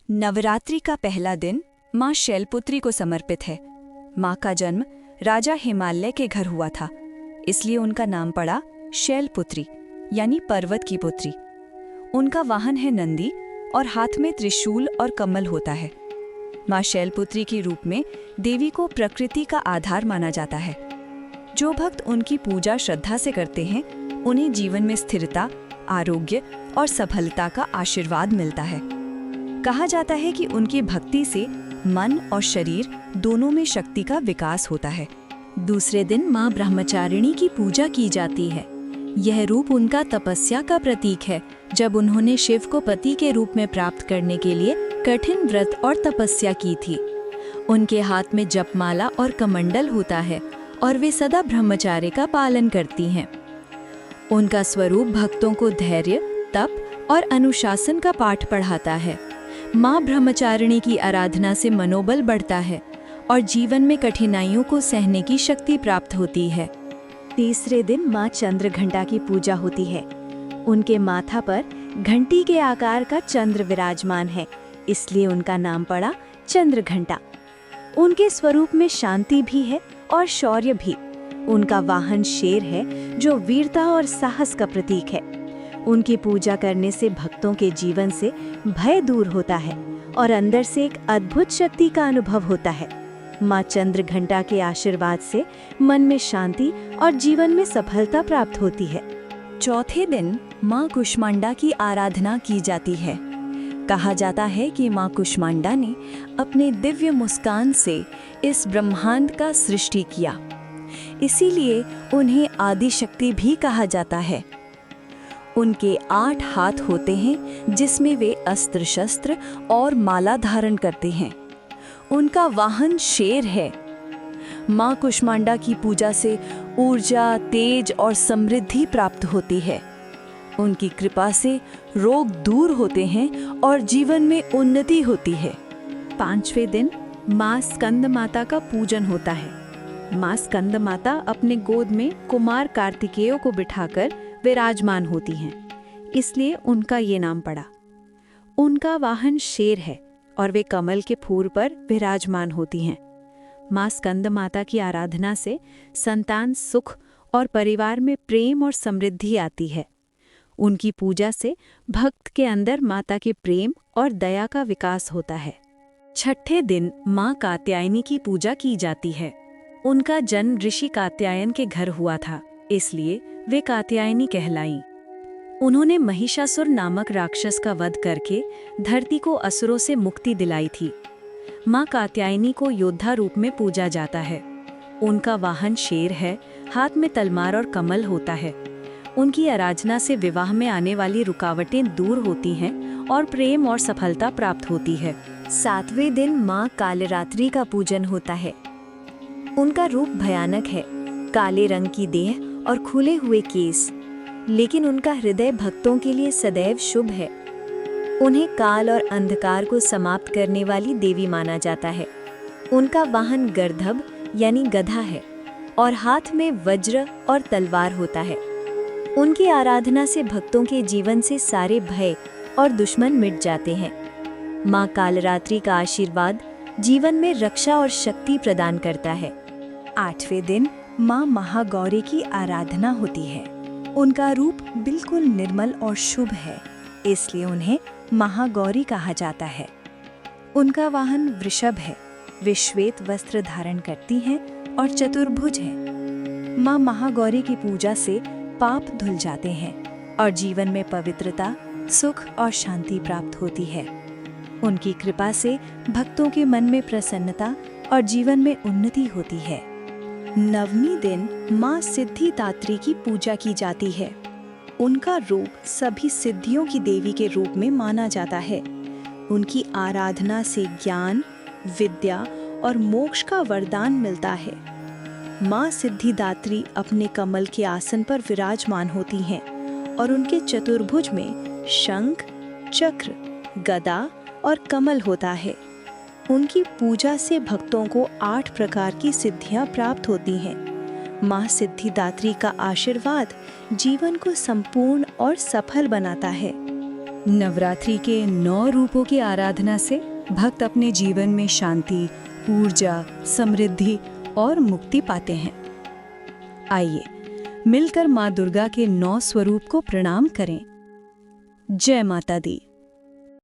नवरात्रि का पहला दिन माँ शैलपुत्री को समर्पित है। माँ का जन्म राजा हिमालय के घर हुआ था, इसलिए उनका नाम पड़ा शैलपुत्री यानी पर्वत की पुत्री। उनका वाहन है नंदी और हाथ में त्रिशूल और कमल होता है। माँ शैलपुत्री के रूप में देवी को प्रकृति का आधार माना जाता है। जो भक्त उनकी पूजा श्रद्धा से करते हैं, उन्हें जीवन में स्थिरता, आरोग्य और सफलता का आशीर्वाद मिलता है। कहा जाता है कि उनकी भक्ति से मन और शरीर दोनों में शक्ति का विकास होता है। दूसरे दिन माँ ब्रह्मचारिणी की पूजा की जाती है। यह रूप उनका तपस्या का प्रतीक है, जब उन्होंने शिव को पति के रूप में प्राप्त करने के लिए कठिन व्रत और तपस्या की थी। उनके हाथ में जपमाला और कमंडल होता है और वे सदा ब्रह्मचार्य का पालन करती हैं। उनका स्वरूप भक्तों को धैर्य, तप और अनुशासन का पाठ पढ़ाता है। माँ ब्रह्मचारिणी की आराधना से मनोबल बढ़ता है और जीवन में कठिनाइयों को सहने की शक्ति प्राप्त होती है। तीसरे दिन माँ चंद्रघंटा की पूजा होती है। उनके माथा पर घंटी के आकार का चंद्र विराजमान है, इसलिए उनका नाम पड़ा चंद्रघंटा। उनके स्वरूप में शांति भी है और शौर्य भी। उनका वाहन शेर है, जो वीरता और साहस का प्रतीक है। उनकी पूजा करने से भक्तों के जीवन से भय दूर होता है और अंदर से एक अद्भुत शक्ति का अनुभव होता है। माँ चंद्रघंटा के आशीर्वाद से मन में शांति और जीवन में सफलता प्राप्त होती है। चौथे दिन माँ कुष्मांडा की आराधना की जाती है। कहा जाता है कि माँ कुष्मांडा ने अपने दिव्य मुस्कान से इस ब्रह्मांड का सृष्टि किया, इसीलिए उन्हें आदि शक्ति भी कहा जाता है। उनके 8 हाथ होते हैं, जिसमें वे अस्त्र शस्त्र और माला धारण करते हैं। उनका वाहन शेर है। माँ कुष्मांडा की पूजा से ऊर्जा, तेज और समृद्धि प्राप्त होती है। उनकी कृपा से रोग दूर होते हैं और जीवन में उन्नति होती है। 5वें दिन माँ स्कंद माता का पूजन होता है। माँ स्कंद माता अपने गोद में कुमार कार्तिकेय को बिठाकर विराजमान होती हैं, इसलिए उनका ये नाम पड़ा। उनका वाहन शेर है और वे कमल के फूल पर विराजमान होती हैं। माँ स्कंद माता की आराधना से संतान सुख और परिवार में प्रेम और समृद्धि आती है। उनकी पूजा से भक्त के अंदर माता के प्रेम और दया का विकास होता है। 6ठे दिन माँ कात्यायनी की पूजा की जाती है। उनका जन्म ऋषि कात्यायन के घर हुआ था, इसलिए वे कात्यायनी कहलाईं। उन्होंने महिषासुर नामक राक्षस का वध करके धरती को असुरों से मुक्ति दिलाई थी। माँ कात्यायनी को योद्धा रूप में पूजा जाता है। उनका वाहन शेर है, हाथ में तलवार और कमल होता है। उनकी आराधना से विवाह में आने वाली रुकावटें दूर होती हैं और प्रेम और सफलता प्राप्त होती है। 7वें दिन माँ कालरात्रि का पूजन होता है। उनका रूप भयानक है, काले रंग की देह और खुले हुए केस, लेकिन उनका हृदय भक्तों के लिए सदैव शुभ है। उन्हें काल और अंधकार को समाप्त करने वाली देवी माना जाता है। उनका वाहन गर्दभ यानी गधा है और हाथ में वज्र और तलवार होता है। उनकी आराधना से भक्तों के जीवन से सारे भय और दुश्मन मिट जाते हैं। माँ कालरात्रि का आशीर्वाद जीवन में रक्षा और शक्ति प्रदान करता है। 8वें दिन माँ महागौरी की आराधना होती है। उनका रूप बिल्कुल निर्मल और शुभ है, इसलिए उन्हें महागौरी कहा जाता है। उनका वाहन वृषभ है। वे श्वेत वस्त्र धारण करती हैं और चतुर्भुज हैं। माँ महागौरी की पूजा से पाप धुल जाते हैं और जीवन में पवित्रता, सुख और शांति प्राप्त होती है। उनकी कृपा से भक्तों के मन में प्रसन्नता और जीवन में उन्नति होती है। 9वीं दिन माँ सिद्धिदात्री की पूजा की जाती है। उनका रूप सभी सिद्धियों की देवी के रूप में माना जाता है। उनकी आराधना से ज्ञान, विद्या और मोक्ष का वरदान मिलता है। माँ सिद्धिदात्री अपने कमल के आसन पर विराजमान होती हैं और उनके चतुर्भुज में शंख, चक्र, गदा और कमल होता है। उनकी पूजा से भक्तों को 8 प्रकार की सिद्धियां प्राप्त होती हैं। माँ सिद्धिदात्री का आशीर्वाद जीवन को संपूर्ण और सफल बनाता है। नवरात्रि के 9 रूपों की आराधना से भक्त अपने जीवन में शांति, ऊर्जा, समृद्धि और मुक्ति पाते हैं। आइए मिलकर माँ दुर्गा के 9 स्वरूप को प्रणाम करें। जय माता दी।